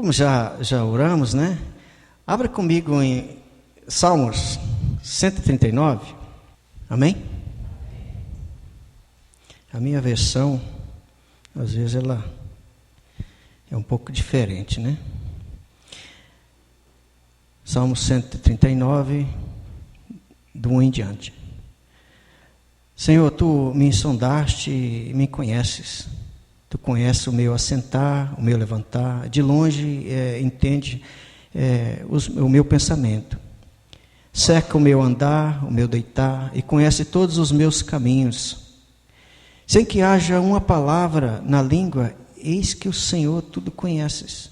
Como já oramos, né? Abra comigo em Salmos 139. Amém? A minha versão, às vezes, ela é um pouco diferente, né? Salmo 139, do 1 em diante. Senhor, Tu me sondaste e me conheces. Tu conheces o meu assentar, o meu levantar. De longe entende o meu pensamento. Cerca o meu andar, o meu deitar, e conhece todos os meus caminhos. Sem que haja uma palavra na língua, eis que o Senhor tudo conheces.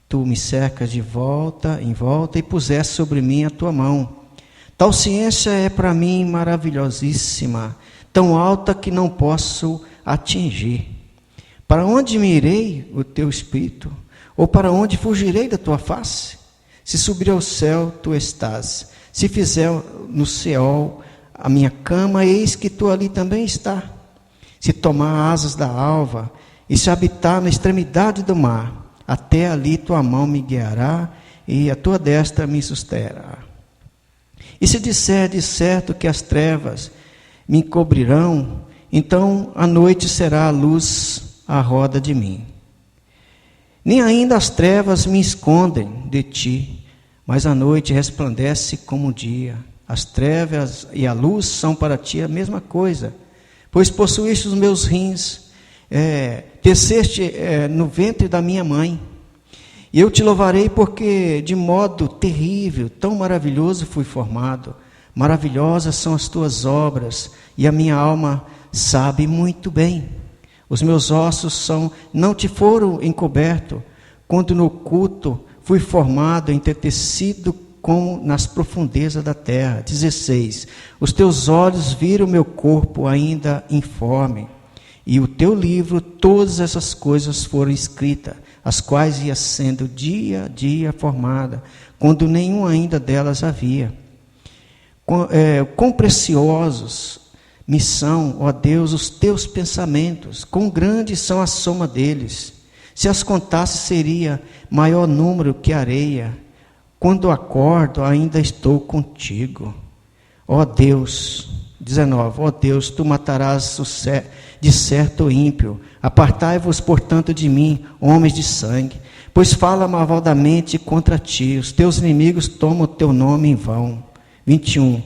Tu me cercas de volta em volta e puseste sobre mim a tua mão. Tal ciência é para mim maravilhosíssima, tão alta que não posso atingir. Para onde me irei o teu espírito? Ou para onde fugirei da tua face? Se subir ao céu, tu estás. Se fizer no Seol a minha cama, eis que tu ali também está. Se tomar asas da alva e se habitar na extremidade do mar, até ali tua mão me guiará e a tua destra me susterá. E se disser de certo que as trevas me encobrirão, então a noite será a luz à roda de mim. Nem ainda as trevas me escondem de ti, mas a noite resplandece como o dia. As trevas e a luz são para ti a mesma coisa, pois possuíste os meus rins, teceste no ventre da minha mãe. E eu te louvarei porque de modo terrível, tão maravilhoso fui formado. Maravilhosas são as tuas obras, e a minha alma sabe muito bem. Os meus ossos não te foram encobertos, quando no oculto fui formado, entretecido como nas profundezas da terra. 16. Os teus olhos viram meu corpo ainda informe, e o teu livro todas essas coisas foram escritas, as quais ia sendo dia a dia formada, quando nenhuma ainda delas havia. Quão preciosos me são, ó Deus, os teus pensamentos, quão grandes são a soma deles. Se as contasse, seria maior número que a areia. Quando acordo, ainda estou contigo. Ó Deus, 19, ó Deus, tu matarás de certo o ímpio. Apartai-vos, portanto, de mim, homens de sangue, pois fala malvadamente contra ti. Os teus inimigos tomam o teu nome em vão. 21.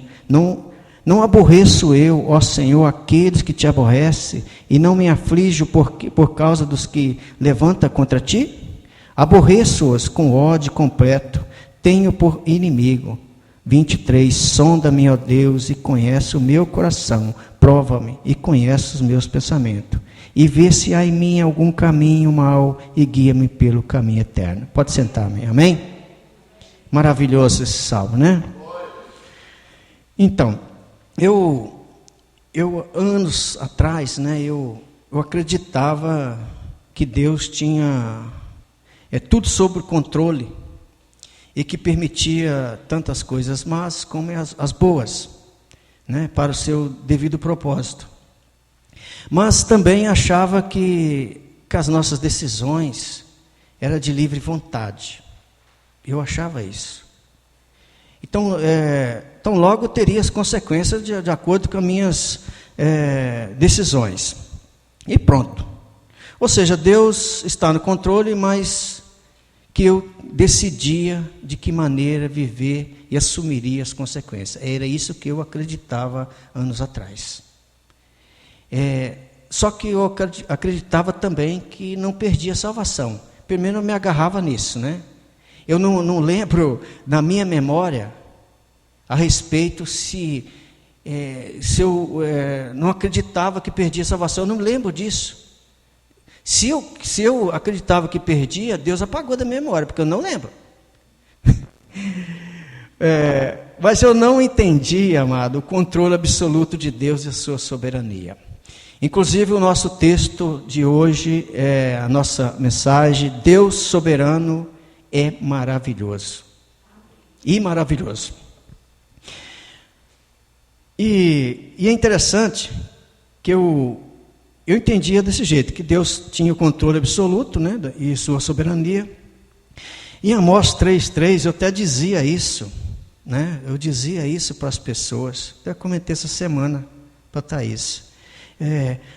Não aborreço eu, ó Senhor, aqueles que te aborrecem, e não me aflijo por causa dos que levantam contra ti? Aborreço-os com ódio completo, tenho por inimigo. 23. Sonda-me, ó Deus, e conhece o meu coração, prova-me e conhece os meus pensamentos, e vê se há em mim algum caminho mau, e guia-me pelo caminho eterno. Pode sentar-me, amém? Maravilhoso esse salmo, né? Então, eu anos atrás, né, eu acreditava que Deus tinha tudo sob controle, e que permitia tantas coisas más como as boas, né, para o seu devido propósito. Mas também achava que as nossas decisões eram de livre vontade. Eu achava isso. Então logo teria as consequências de acordo com as minhas decisões. E pronto. Ou seja, Deus está no controle, mas que eu decidia de que maneira viver e assumiria as consequências. Era isso que eu acreditava anos atrás. Só que eu acreditava também que não perdia a salvação. Primeiro eu me agarrava nisso, né? Eu não lembro na minha memória a respeito se eu não acreditava que perdia a salvação. Eu não lembro disso. Se eu acreditava que perdia, Deus apagou da minha memória, porque eu não lembro. Mas eu não entendi, amado, o controle absoluto de Deus e a sua soberania. Inclusive o nosso texto de hoje, a nossa mensagem, Deus soberano é maravilhoso. E maravilhoso. E é interessante que eu entendia desse jeito, que Deus tinha o controle absoluto, né, e sua soberania, Em Amós 3,3 eu até dizia isso, né? Eu dizia isso para as pessoas, até comentei essa semana para a Thaís.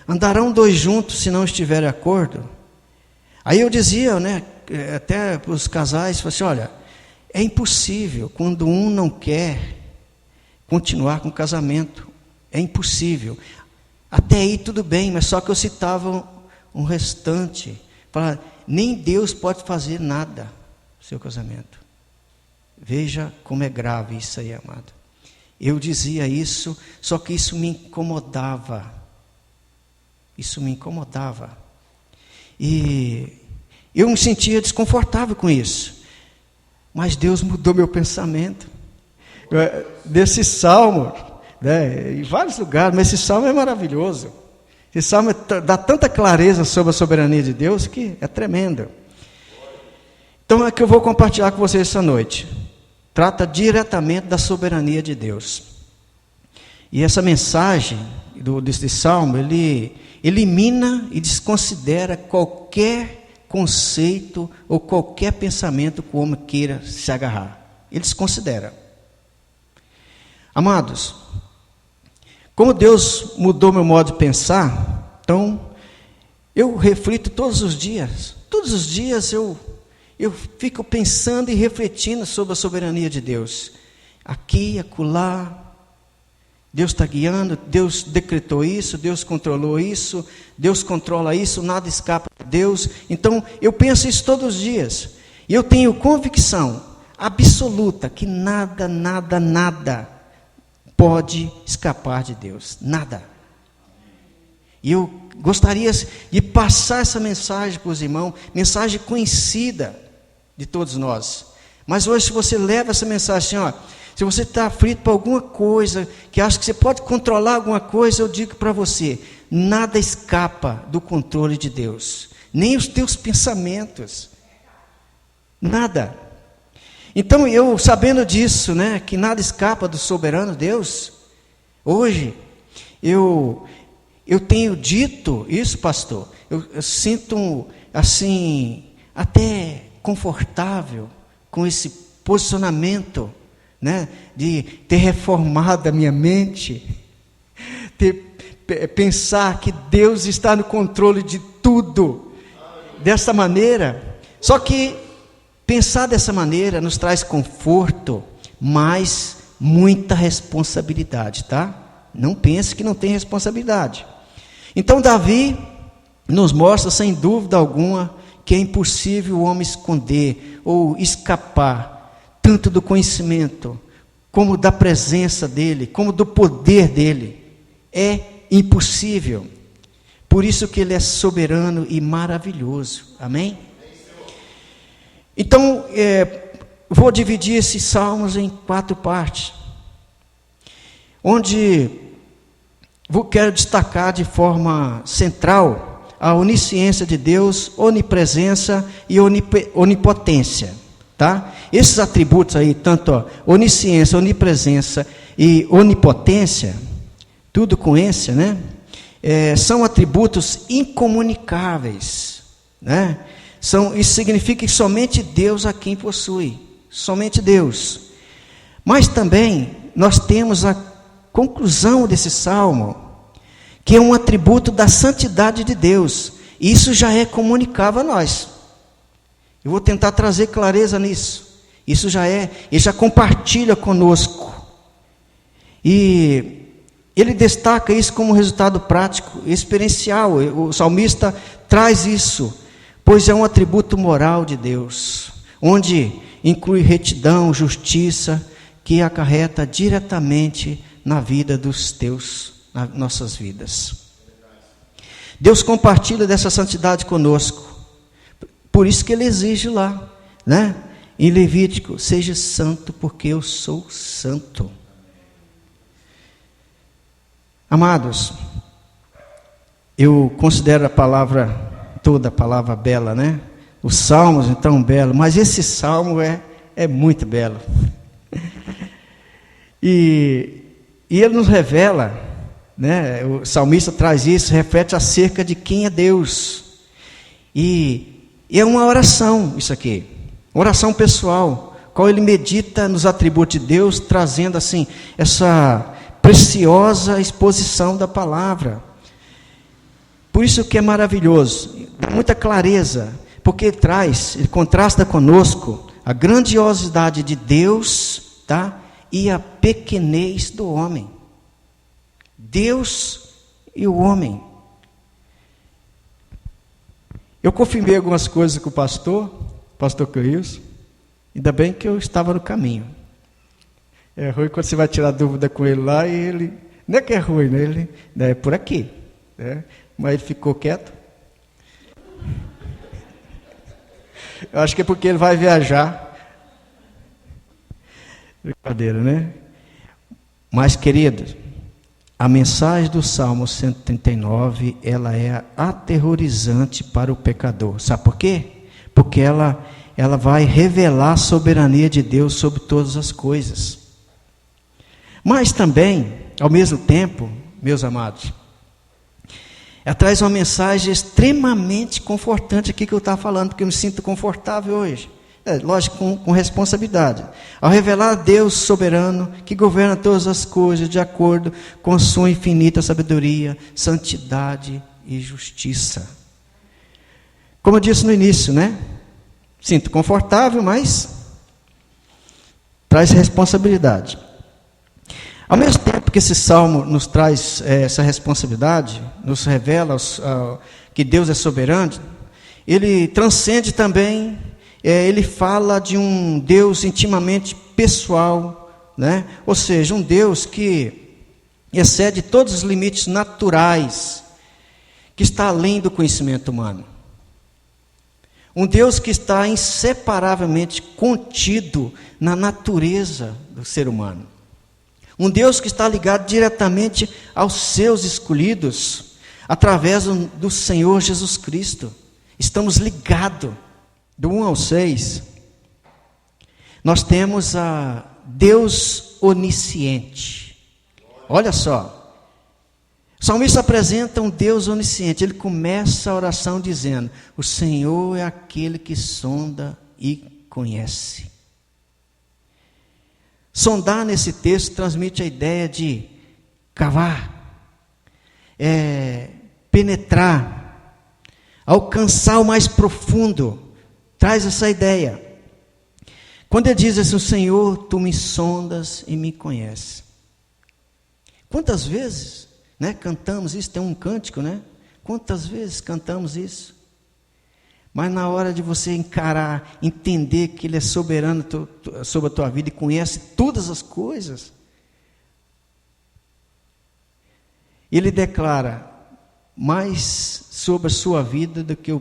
Andarão dois juntos se não estiverem de acordo? Aí eu dizia, né, até para os casais, assim, olha, é impossível quando um não quer continuar com o casamento, é impossível. Até aí tudo bem, mas só que eu citava um restante, para nem Deus pode fazer nada no seu casamento. Veja como é grave isso aí, amado. Eu dizia isso, só que isso me incomodava. Isso me incomodava. E eu me sentia desconfortável com isso. Mas Deus mudou meu pensamento. Desse salmo, né, em vários lugares, mas esse salmo é maravilhoso. Esse salmo dá tanta clareza sobre a soberania de Deus que é tremendo. Então é que eu vou compartilhar com vocês essa noite. Trata diretamente da soberania de Deus. E essa mensagem desse salmo, ele elimina e desconsidera qualquer conceito ou qualquer pensamento que o homem queira se agarrar. Ele desconsidera. Amados, como Deus mudou meu modo de pensar, então eu reflito todos os dias. Todos os dias eu fico pensando e refletindo sobre a soberania de Deus. Aqui, acolá, Deus está guiando, Deus decretou isso, Deus controlou isso, Deus controla isso, nada escapa de Deus. Então, eu penso isso todos os dias. E eu tenho convicção absoluta que nada pode escapar de Deus. Nada. E eu gostaria de passar essa mensagem para os irmãos, mensagem conhecida de todos nós. Mas hoje, se você leva essa mensagem assim, se você está aflito por alguma coisa, que acha que você pode controlar alguma coisa, eu digo para você, nada escapa do controle de Deus, nem os teus pensamentos, nada. Então eu, sabendo disso, né, que nada escapa do soberano Deus, hoje, eu tenho dito isso, pastor, eu sinto, assim, até confortável com esse posicionamento, né, de ter reformado a minha mente, pensar que Deus está no controle de tudo, dessa maneira. Só que pensar dessa maneira nos traz conforto, mas muita responsabilidade, tá? Não pense que não tem responsabilidade. Então Davi nos mostra, sem dúvida alguma, que é impossível o homem esconder ou escapar tanto do conhecimento, como da presença dele, como do poder dele. É impossível. Por isso que ele é soberano e maravilhoso. Amém? Então, vou dividir esses salmos em 4 partes, onde quero destacar de forma central a onisciência de Deus, onipresença e onipotência. Tá? Esses atributos aí, tanto onisciência, onipresença e onipotência, tudo com ência, né? São atributos incomunicáveis, né? Isso significa que somente Deus a quem possui, somente Deus. Mas também nós temos a conclusão desse salmo, que é um atributo da santidade de Deus. Isso já é comunicável a nós. Eu vou tentar trazer clareza nisso. Isso já ele já compartilha conosco. E ele destaca isso como resultado prático, experiencial. O salmista traz isso, pois é um atributo moral de Deus, onde inclui retidão, justiça, que acarreta diretamente na vida nas nossas vidas. Deus compartilha dessa santidade conosco. Por isso que ele exige lá, né? Em Levítico, seja santo porque eu sou santo. Amados, eu considero toda a palavra bela, né? Os salmos, então, belo, mas esse salmo é muito belo. E ele nos revela, né? O salmista traz isso, reflete acerca de quem é Deus. E é uma oração isso aqui. Oração pessoal, qual ele medita nos atributos de Deus, trazendo assim essa preciosa exposição da palavra. Por isso que é maravilhoso, muita clareza, porque ele contrasta conosco a grandiosidade de Deus, tá? E a pequenez do homem. Deus e o homem. Eu confirmei algumas coisas com o pastor Cleilson, ainda bem que eu estava no caminho. É ruim quando você vai tirar dúvida com ele lá e ele, não é que é ruim, né? Ele é por aqui, né? Mas ele ficou quieto. Eu acho que é porque ele vai viajar. Brincadeira, né? Mas, queridos, a mensagem do Salmo 139, ela é aterrorizante para o pecador. Sabe por quê? Porque ela vai revelar a soberania de Deus sobre todas as coisas. Mas também, ao mesmo tempo, meus amados, ela traz uma mensagem extremamente confortante aqui que eu estava falando, porque eu me sinto confortável hoje. Lógico, com responsabilidade. Ao revelar a Deus soberano, que governa todas as coisas de acordo com sua infinita sabedoria, santidade e justiça. Como eu disse no início, né? Sinto confortável, mas traz responsabilidade. Ao mesmo tempo que esse salmo nos traz essa responsabilidade, nos revela que Deus é soberano, ele transcende também, ele fala de um Deus intimamente pessoal, né? Ou seja, um Deus que excede todos os limites naturais, que está além do conhecimento humano. Um Deus que está inseparavelmente contido na natureza do ser humano. Um Deus que está ligado diretamente aos seus escolhidos, através do Senhor Jesus Cristo. Estamos ligados. Do 1 ao 6, nós temos a Deus onisciente. Olha só. O salmista apresenta um Deus onisciente. Ele começa a oração dizendo: o Senhor é aquele que sonda e conhece. Sondar nesse texto transmite a ideia de cavar, penetrar, alcançar o mais profundo. Traz essa ideia. Quando ele diz assim: o Senhor, tu me sondas e me conheces. Quantas vezes, né, cantamos isso? Tem um cântico, né? Quantas vezes cantamos isso? Mas na hora de você encarar, entender que Ele é soberano sobre a tua vida e conhece todas as coisas, Ele declara mais sobre a sua vida do que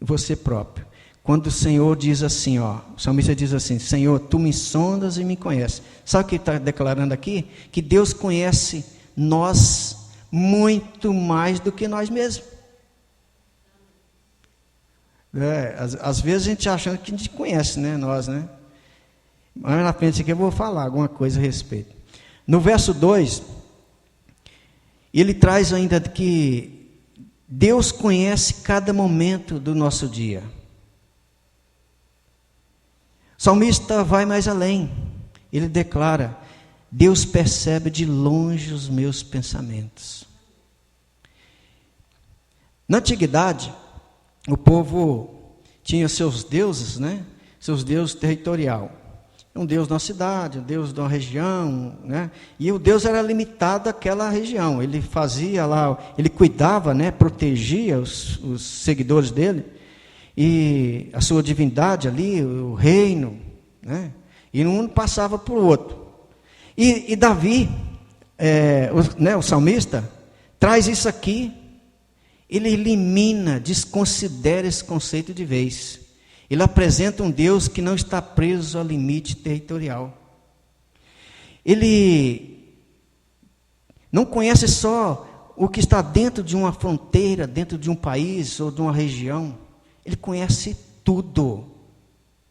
você próprio. Quando o Senhor diz assim, o salmista diz assim: Senhor, tu me sondas e me conheces. Sabe o que ele está declarando aqui? Que Deus conhece nós muito mais do que nós mesmos. Às vezes a gente achando que a gente conhece, né, nós, né? Mas na frente aqui eu vou falar alguma coisa a respeito. No verso 2, ele traz ainda que Deus conhece cada momento do nosso dia. O salmista vai mais além. Ele declara: Deus percebe de longe os meus pensamentos. Na antiguidade, o povo tinha seus deuses, né? Seus deuses territorial. Um deus de uma cidade, um deus de uma região, né? E o deus era limitado àquela região. Ele fazia lá, ele cuidava, né? Protegia os seguidores dele. E a sua divindade ali, o reino, né? E um passava para o outro. E Davi, o salmista, traz isso aqui. Ele elimina, desconsidera esse conceito de vez. Ele apresenta um Deus que não está preso ao limite territorial. Ele não conhece só o que está dentro de uma fronteira, dentro de um país ou de uma região. Ele conhece tudo.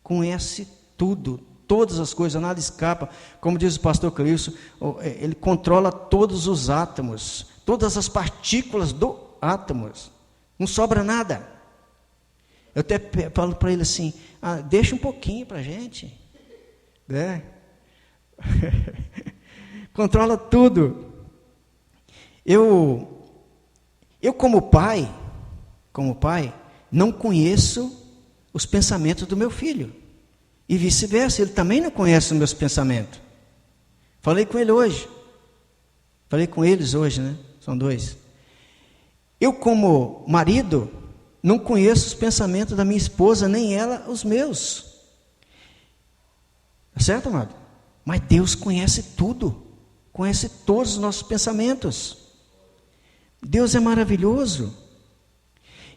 Conhece tudo. Todas as coisas, nada escapa. Como diz o pastor Cleilson, ele controla todos os átomos, todas as partículas do átomos, não sobra nada. Eu até falo para ele assim, deixa um pouquinho para a gente, né? Controla tudo. Eu como pai, não conheço os pensamentos do meu filho. E vice-versa, ele também não conhece os meus pensamentos. Falei com ele hoje. Falei com eles hoje, né? São 2. Eu, como marido, não conheço os pensamentos da minha esposa, nem ela os meus. Tá certo, amado? Mas Deus conhece tudo. Conhece todos os nossos pensamentos. Deus é maravilhoso.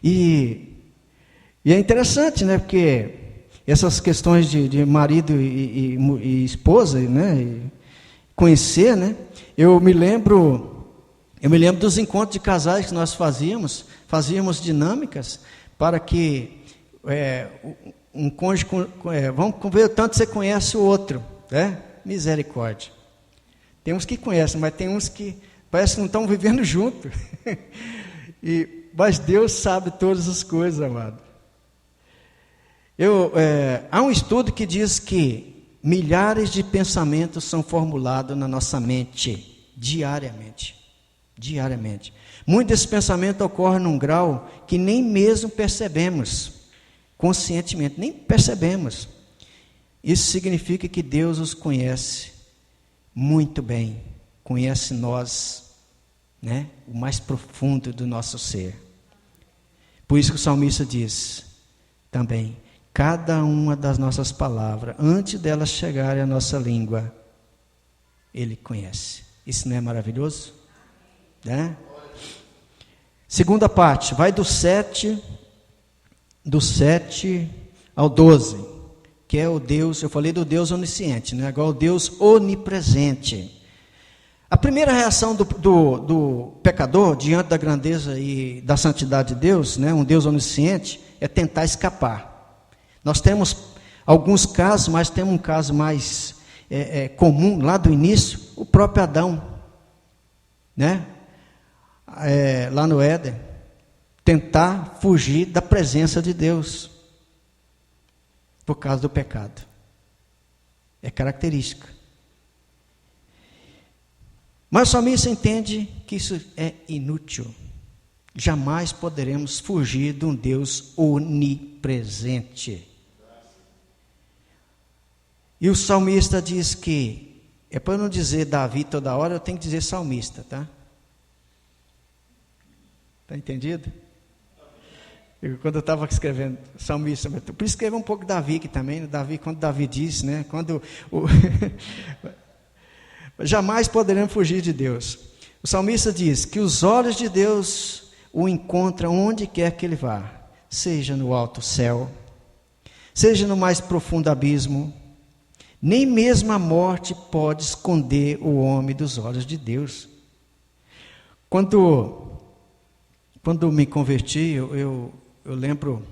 E é interessante, né? Porque essas questões de marido e esposa, né? E conhecer, né? Eu me lembro dos encontros de casais que nós fazíamos dinâmicas para que um cônjuge, vamos ver o tanto você conhece o outro, né? Misericórdia. Tem uns que conhecem, mas tem uns que parece que não estão vivendo junto. Mas Deus sabe todas as coisas, amado. Há um estudo que diz que milhares de pensamentos são formulados na nossa mente diariamente. Muitos desses pensamentos ocorrem num grau que nem mesmo percebemos conscientemente, nem percebemos. Isso significa que Deus os conhece muito bem, conhece nós, né? O mais profundo do nosso ser. Por isso que o salmista diz também, cada uma das nossas palavras, antes delas chegarem à nossa língua, Ele conhece. Isso não é maravilhoso? Né? Segunda parte, vai do 7 ao 12, que é o Deus, eu falei do Deus onisciente, né? Agora o Deus onipresente. A primeira reação do pecador diante da grandeza e da santidade de Deus, né? Um Deus onisciente, é tentar escapar. Nós temos alguns casos, mas temos um caso mais comum, lá do início, o próprio Adão, né? Lá no Éden, tentar fugir da presença de Deus, por causa do pecado. É característica. Mas o salmista entende que isso é inútil. Jamais poderemos fugir de um Deus onipresente. E o salmista diz que, é para eu não dizer Davi toda hora, eu tenho que dizer salmista, tá? Está entendido? Quando eu estava escrevendo salmista, por escrever um pouco Davi aqui também, né? Davi, quando Davi diz, né? Jamais poderemos fugir de Deus. O salmista diz que os olhos de Deus o encontram onde quer que ele vá, seja no alto céu, seja no mais profundo abismo. Nem mesmo a morte pode esconder o homem dos olhos de Deus. Quando me converti, eu lembro,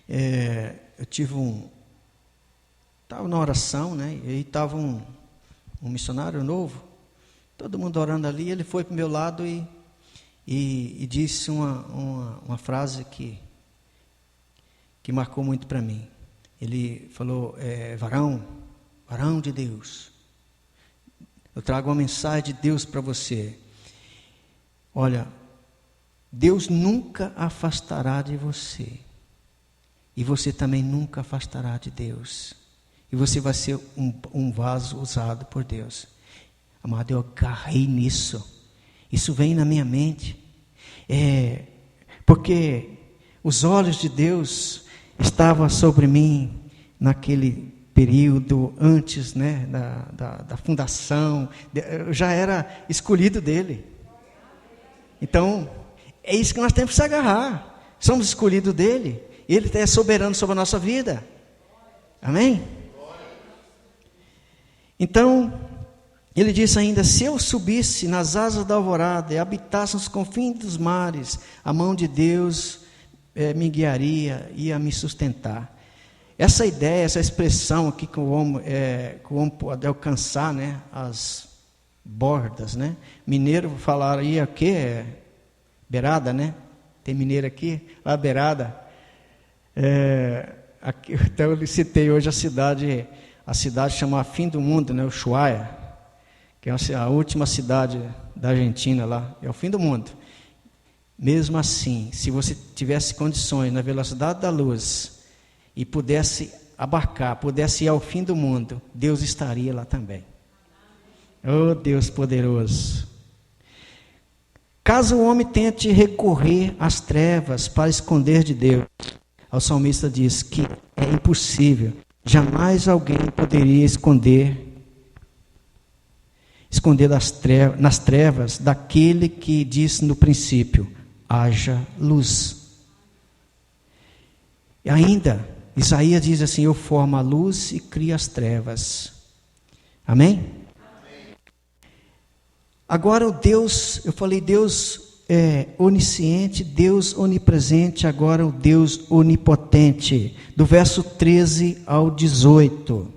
eu tive estava na oração, né? E aí estava um missionário novo, todo mundo orando ali, ele foi para o meu lado e disse uma frase que marcou muito para mim. Ele falou, varão de Deus, eu trago uma mensagem de Deus para você. Olha, Deus nunca afastará de você, e você também nunca afastará de Deus, e você vai ser um vaso usado por Deus. Amado, eu agarrei nisso, isso vem na minha mente, porque os olhos de Deus estavam sobre mim naquele período antes, né, da fundação. Eu já era escolhido dele. Então, é isso que nós temos que se agarrar. Somos escolhidos dele. Ele é soberano sobre a nossa vida. Amém? Então, ele disse ainda, se eu subisse nas asas da alvorada e habitasse nos confins dos mares, a mão de Deus me guiaria, ia me sustentar. Essa ideia, essa expressão aqui que o homem pode alcançar, né, as bordas, né? Mineiro falaria o quê? Beirada, né? Tem mineiro aqui, lá beirada. Até eu citei hoje a cidade chamada Fim do Mundo, né, Ushuaia, que é a última cidade da Argentina lá, é o fim do mundo. Mesmo assim, se você tivesse condições na velocidade da luz e pudesse abarcar, pudesse ir ao fim do mundo, Deus estaria lá também. Oh, Deus poderoso! Caso o homem tente recorrer às trevas para esconder de Deus, o salmista diz que é impossível, jamais alguém poderia esconder nas trevas daquele que disse no princípio: haja luz. E ainda, Isaías diz assim: eu formo a luz e crio as trevas. Amém? Agora o Deus, eu falei Deus é onisciente, Deus onipresente, agora o Deus onipotente, do verso 13 ao 18.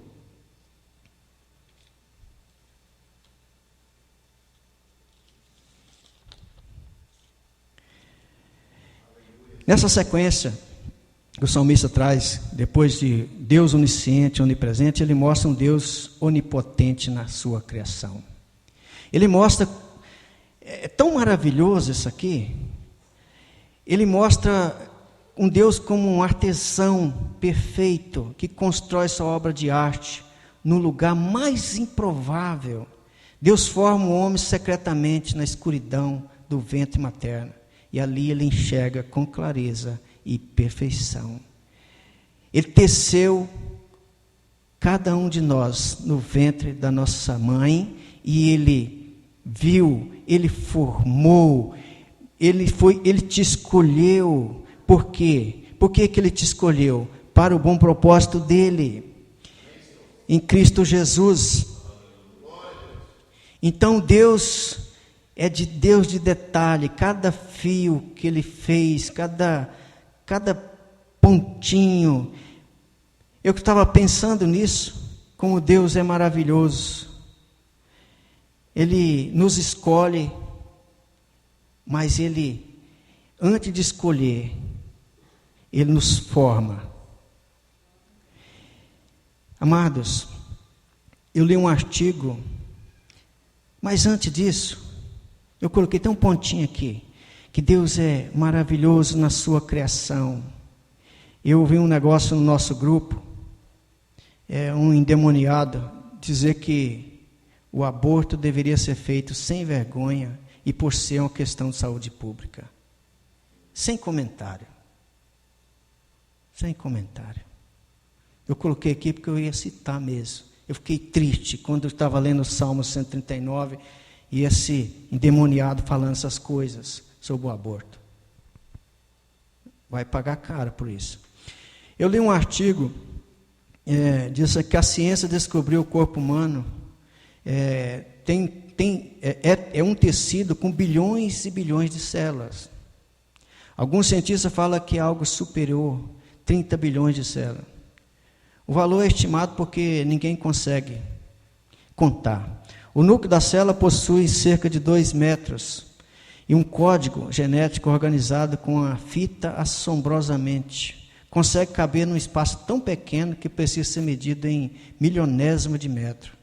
Nessa sequência que o salmista traz, depois de Deus onisciente, onipresente, ele mostra um Deus onipotente na sua criação. Ele mostra, é tão maravilhoso isso aqui, ele mostra um Deus como um artesão perfeito, que constrói sua obra de arte no lugar mais improvável. Deus forma o homem secretamente na escuridão do ventre materno, e ali ele enxerga com clareza e perfeição. Ele teceu cada um de nós no ventre da nossa mãe, e ele viu, ele formou, ele te escolheu. Por quê? Por que ele te escolheu? Para o bom propósito dele, em Cristo Jesus. Então Deus é Deus de detalhe, cada fio que ele fez, cada pontinho. Eu estava pensando nisso, como Deus é maravilhoso. Ele nos escolhe, mas ele, antes de escolher, ele nos forma. Amados, eu li um artigo, mas antes disso, eu coloquei até um pontinho aqui, que Deus é maravilhoso na sua criação. Eu ouvi um negócio no nosso grupo, um endemoniado, dizer que o aborto deveria ser feito sem vergonha e por ser uma questão de saúde pública. Sem comentário. Sem comentário. Eu coloquei aqui porque eu ia citar mesmo. Eu fiquei triste quando eu estava lendo o Salmo 139 e esse endemoniado falando essas coisas sobre o aborto. Vai pagar caro por isso. Eu li um artigo, diz que a ciência descobriu o corpo humano é um tecido com bilhões e bilhões de células. Alguns cientistas falam que é algo superior, 30 bilhões de células. O valor é estimado porque ninguém consegue contar. O núcleo da célula possui cerca de 2 metros e um código genético organizado com uma fita assombrosamente. Consegue caber num espaço tão pequeno que precisa ser medido em milionésimo de metro.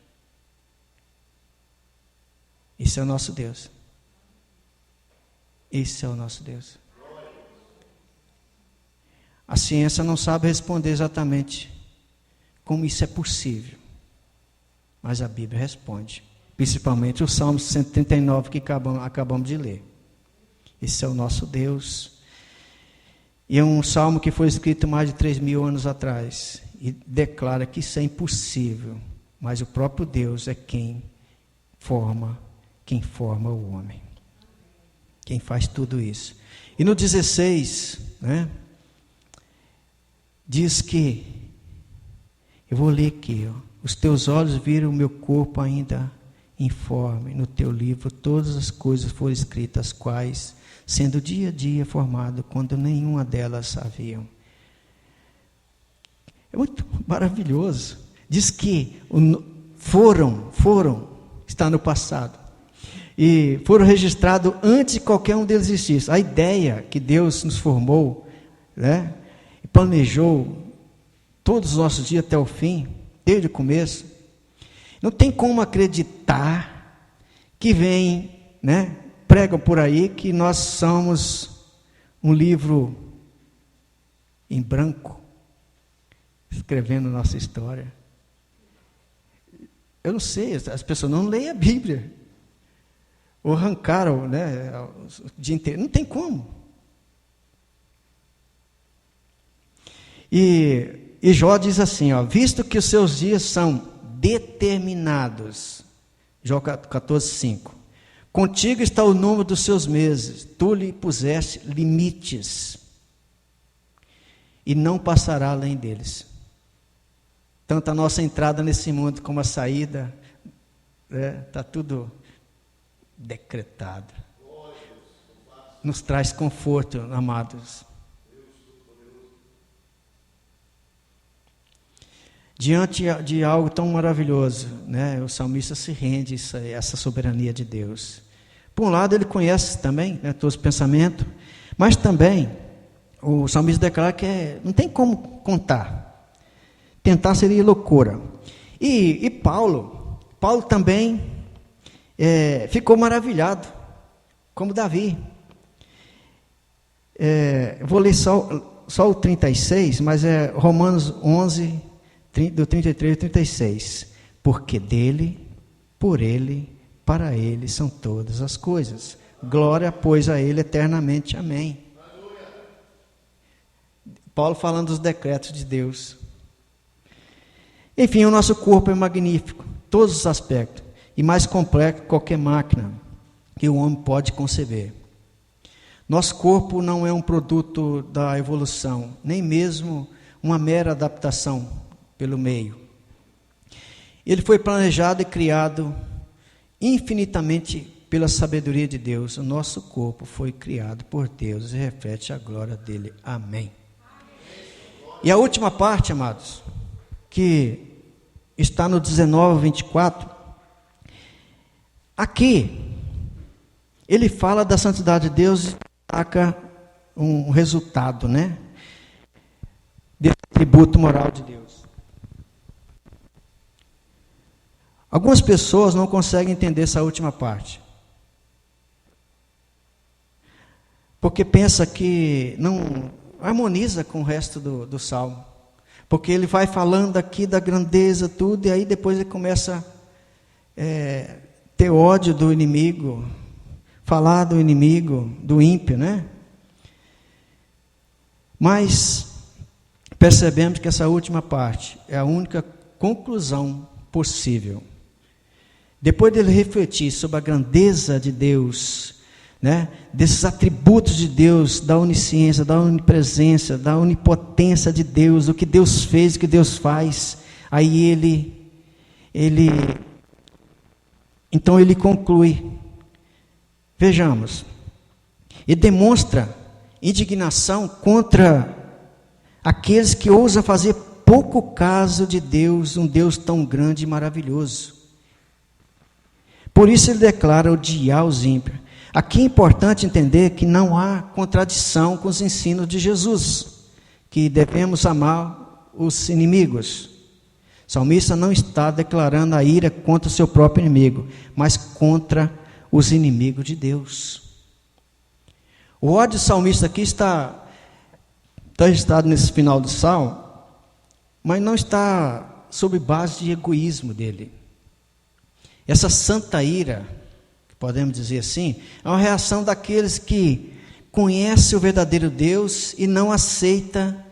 Esse é o nosso Deus. Esse é o nosso Deus. A ciência não sabe responder exatamente como isso é possível, mas a Bíblia responde, principalmente o Salmo 139 que acabamos de ler. Esse é o nosso Deus. E é um salmo que foi escrito mais de 3.000 anos atrás e declara que isso é impossível, mas o próprio Deus é quem forma o homem, quem faz tudo isso. E no 16, diz que, eu vou ler aqui, os teus olhos viram o meu corpo ainda informe, no teu livro todas as coisas foram escritas, quais, sendo dia a dia formado, quando nenhuma delas haviam. É muito maravilhoso. Diz que está no passado. E foram registrados antes de qualquer um deles existisse. A ideia que Deus nos formou, e planejou todos os nossos dias até o fim, desde o começo, não tem como acreditar que vem, né, pregam por aí que nós somos um livro em branco, escrevendo nossa história. Eu não sei, as pessoas não leem a Bíblia, ou arrancaram, né, o dia inteiro, não tem como. E Jó diz assim, ó, visto que os seus dias são determinados, Jó 14:5, contigo está o número dos seus meses, tu lhe puseste limites, e não passará além deles. Tanto a nossa entrada nesse mundo como a saída, está tudo decretado. Nos traz conforto, amados. Diante de algo tão maravilhoso, né, o salmista se rende a essa soberania de Deus. Por um lado, ele conhece também, né, todos os pensamentos, mas também o salmista declara que não tem como contar. Tentar seria loucura. E Paulo também ficou maravilhado, como Davi. Vou ler só o 36, mas é Romanos 11, do 33 ao 36. Porque dele, por ele, para ele são todas as coisas. Glória, pois, a ele eternamente. Amém. Paulo falando dos decretos de Deus. Enfim, o nosso corpo é magnífico, todos os aspectos, e mais complexo que qualquer máquina que o homem pode conceber. Nosso corpo não é um produto da evolução, nem mesmo uma mera adaptação pelo meio. Ele foi planejado e criado infinitamente pela sabedoria de Deus. O nosso corpo foi criado por Deus e reflete a glória dele. Amém. E a última parte, amados, que está no 19:24, aqui, ele fala da santidade de Deus e destaca um resultado, né, desse atributo moral de Deus. Algumas pessoas não conseguem entender essa última parte, porque pensa que não harmoniza com o resto do salmo. Porque ele vai falando aqui da grandeza, tudo, e aí depois ele começa a ter ódio do inimigo, falar do inimigo, do ímpio, né? Mas percebemos que essa última parte é a única conclusão possível. Depois dele refletir sobre a grandeza de Deus, né, desses atributos de Deus, da onisciência, da onipresença, da onipotência de Deus, o que Deus fez, o que Deus faz, aí então ele conclui, vejamos, e demonstra indignação contra aqueles que ousam fazer pouco caso de Deus, um Deus tão grande e maravilhoso. Por isso ele declara odiar os ímpios. Aqui é importante entender que não há contradição com os ensinos de Jesus, que devemos amar os inimigos. O salmista não está declarando a ira contra o seu próprio inimigo, mas contra os inimigos de Deus. O ódio do salmista aqui está registrado nesse final do salmo, mas não está sob base de egoísmo dele. Essa santa ira, podemos dizer assim, é uma reação daqueles que conhecem o verdadeiro Deus e não aceita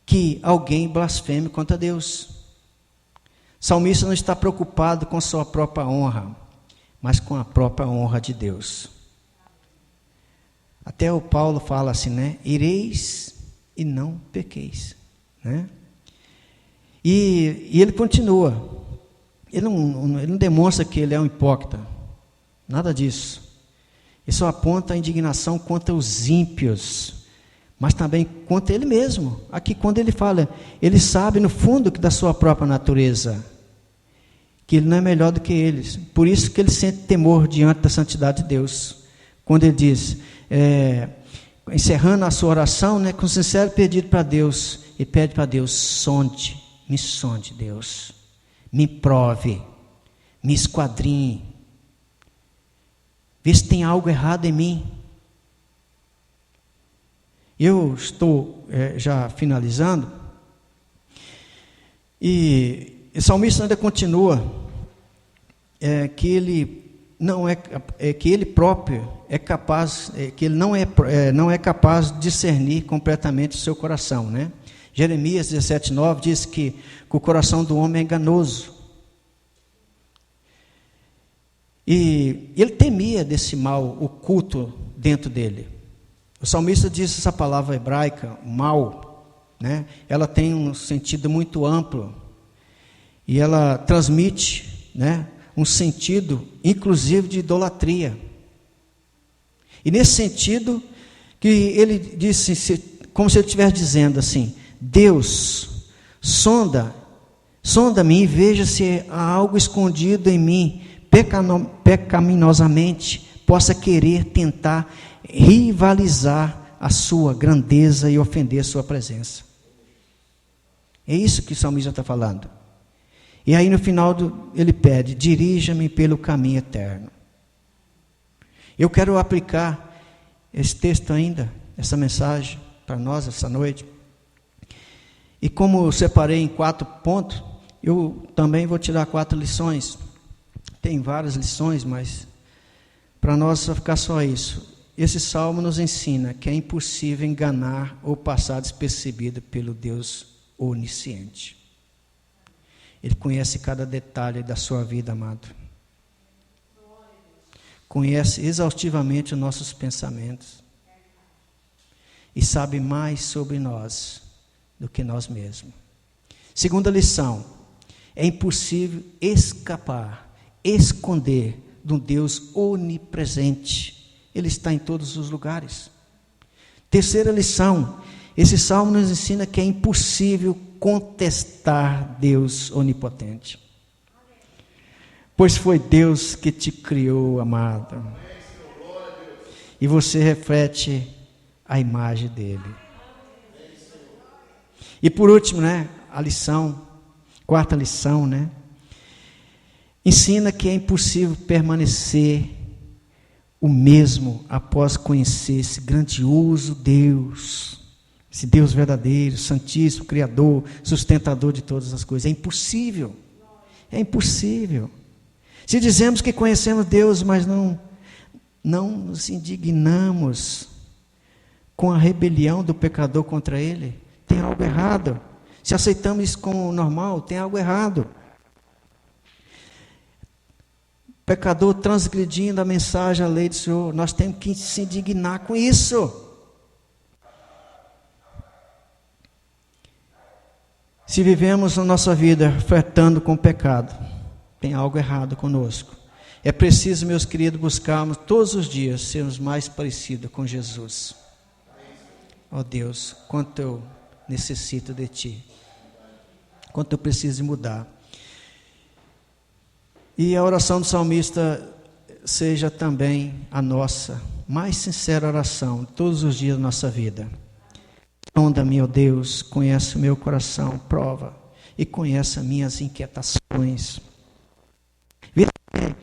que alguém blasfeme contra Deus. O salmista não está preocupado com sua própria honra, mas com a própria honra de Deus. Até o Paulo fala assim, né? Ireis e não pequeis, né? E ele continua. Ele não demonstra que ele é um hipócrita. Nada disso. Ele só aponta a indignação contra os ímpios, mas também contra ele mesmo. Aqui quando ele fala, ele sabe no fundo que da sua própria natureza, que ele não é melhor do que eles. Por isso que ele sente temor diante da santidade de Deus. Quando ele diz, encerrando a sua oração, né, com sincero pedido para Deus, e pede para Deus: me sonde, Deus, me prove, me esquadrinhe, vê se tem algo errado em mim. Eu estou já finalizando, e o salmista ainda continua, que ele não que ele próprio é capaz, que ele não é capaz de discernir completamente o seu coração, né? Jeremias 17:9 diz que o coração do homem é enganoso. E ele temia desse mal oculto dentro dele. O salmista diz essa palavra hebraica, mal, né? Ela tem um sentido muito amplo. E ela transmite, né, um sentido, inclusive, de idolatria. E nesse sentido, que ele disse, como se ele estivesse dizendo assim: Deus, sonda-me e veja se há algo escondido em mim, pecaminosamente, possa querer tentar rivalizar a sua grandeza e ofender a sua presença. É isso que o salmista está falando. E aí no final ele pede: dirija-me pelo caminho eterno. Eu quero aplicar esse texto ainda, essa mensagem para nós essa noite. E como eu separei em 4 pontos, eu também vou tirar 4 lições. Tem várias lições, mas para nós vai ficar só isso. Esse salmo nos ensina que é impossível enganar ou passar despercebido pelo Deus onisciente. Ele conhece cada detalhe da sua vida, amado. Conhece exaustivamente os nossos pensamentos. E sabe mais sobre nós do que nós mesmos. Segunda lição: é impossível escapar, esconder de um Deus onipresente. Ele está em todos os lugares. Terceira lição: esse salmo nos ensina que é impossível contestar Deus onipotente. Pois foi Deus que te criou, amado. E você reflete a imagem dele. E por último, né, a lição, 4ª lição, né? Ensina que é impossível permanecer o mesmo após conhecer esse grandioso Deus. Esse Deus verdadeiro, santíssimo, criador, sustentador de todas as coisas. É impossível. É impossível. Se dizemos que conhecemos Deus, mas não nos indignamos com a rebelião do pecador contra Ele, tem algo errado. Se aceitamos isso como normal, tem algo errado. Pecador transgredindo a mensagem, a lei do Senhor, nós temos que se indignar com isso. Se vivemos a nossa vida flertando com o pecado, tem algo errado conosco. É preciso, meus queridos, buscarmos todos os dias sermos mais parecidos com Jesus. Ó Deus, quanto eu necessito de Ti, quanto eu preciso mudar. E a oração do salmista seja também a nossa mais sincera oração todos os dias da nossa vida. Sonda-me, ó Deus, conhece o meu coração, prova e conhece as minhas inquietações. Vê se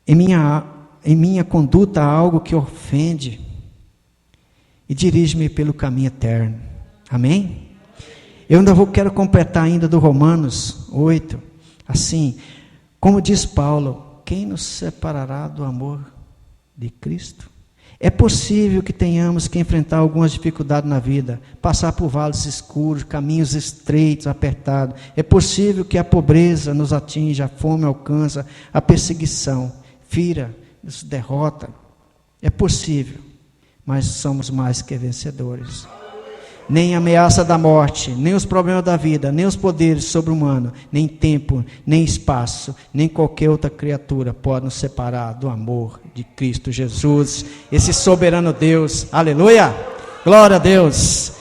em minha conduta há algo que ofende e dirige-me pelo caminho eterno. Amém? Eu ainda quero completar ainda do Romanos 8, assim, como diz Paulo: quem nos separará do amor de Cristo? É possível que tenhamos que enfrentar algumas dificuldades na vida, passar por vales escuros, caminhos estreitos, apertados. É possível que a pobreza nos atinja, a fome alcança, a perseguição fira, nos derrota. É possível, mas somos mais que vencedores. Nem a ameaça da morte, nem os problemas da vida, nem os poderes sobre-humanos, nem tempo, nem espaço, nem qualquer outra criatura pode nos separar do amor de Cristo Jesus, esse soberano Deus. Aleluia! Glória a Deus!